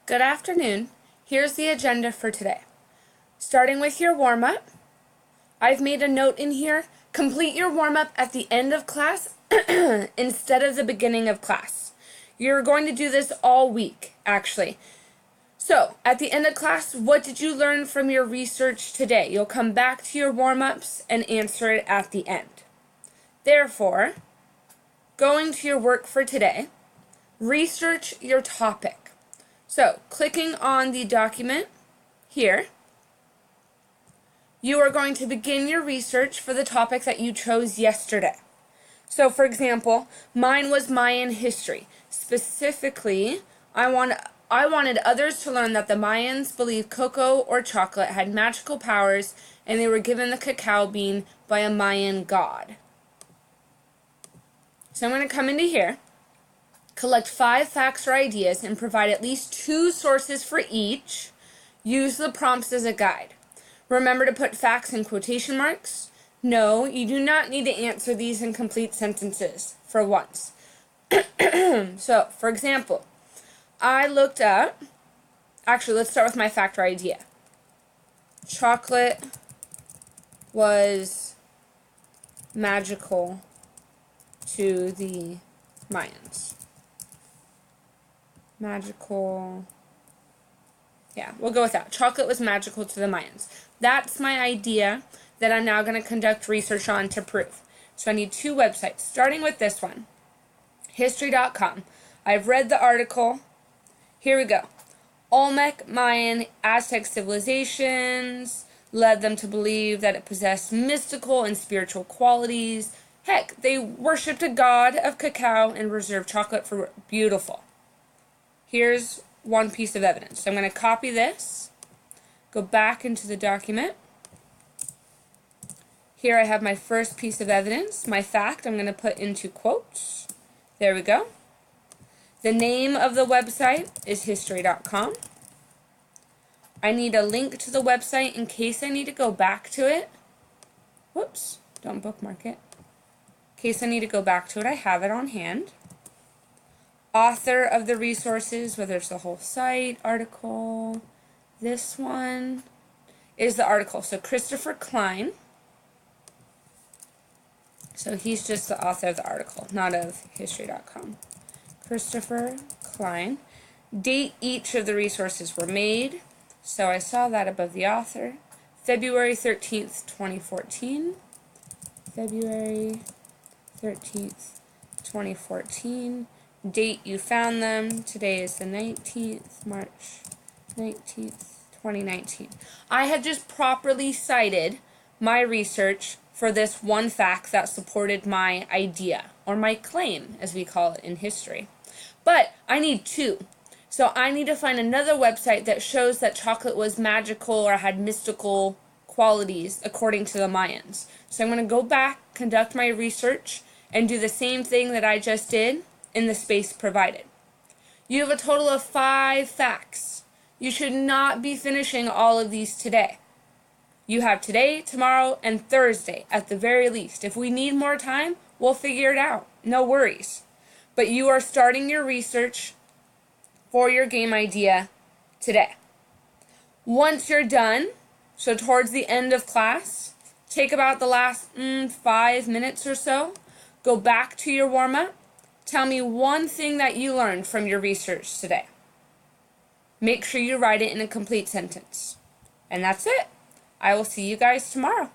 Good afternoon. Here's the agenda for today. Starting with your warm-up, I've made a note in here. Complete your warm-up at the end of class instead of the beginning of class. You're going to do this all week, actually. So, at the end of class, what did you learn from your research today? You'll come back to your warm-ups and answer it at the end. Therefore, going to your work for today, research your topic. So, clicking on the document here, you are going to begin your research for the topic that you chose yesterday. So, for example, mine was Mayan history. Specifically, I wanted others to learn that the Mayans believed cocoa or chocolate had magical powers and they were given the cacao bean by a Mayan god. So I'm going to come into here, collect 5 facts or ideas, and provide at least 2 sources for each. Use the prompts as a guide. Remember to put facts in quotation marks. No, you do not need to answer these in complete sentences for once. So, for example, I looked up, actually let's start with my fact or idea. Chocolate was magical to the Mayans. Magical, yeah, we'll go with that. Chocolate was magical to the Mayans. That's my idea that I'm now going to conduct research on to prove. So I need 2 websites, starting with this one, history.com. I've read the article. Here we go. Olmec, Mayan, Aztec civilizations led them to believe that it possessed mystical and spiritual qualities. Heck, they worshipped a god of cacao and reserved chocolate for beautiful. Here's one piece of evidence. So I'm going to copy this, go back into the document. Here I have my first piece of evidence, my fact. I'm going to put into quotes. There we go. The name of the website is history.com. I need a link to the website in case I need to go back to it. Whoops, don't bookmark it. In case I need to go back to it, I have it on hand. Author of the resources, whether it's the whole site, article, this one is the article. So Christopher Klein. So he's just the author of the article, not of history.com. Christopher Klein. Date each of the resources were made. So I saw that above the author. February 13th, 2014. February 13th, 2014. Date you found them. Today is the 19th, March 19th, 2019. I have just properly cited my research for this one fact that supported my idea, or my claim, as we call it in history. But I need 2. So I need to find another website that shows that chocolate was magical or had mystical qualities according to the Mayans. So I'm going to go back, conduct my research, and do the same thing that I just did in the space provided. You have a total of 5 facts. You should not be finishing all of these today. You have today, tomorrow, and Thursday at the very least. If we need more time, we'll figure it out. No worries. But you are starting your research for your game idea today. Once you're done, so towards the end of class, take about the last 5 minutes or so, go back to your warm-up. Tell me one thing that you learned from your research today. Make sure you write it in a complete sentence. And that's it. I will see you guys tomorrow.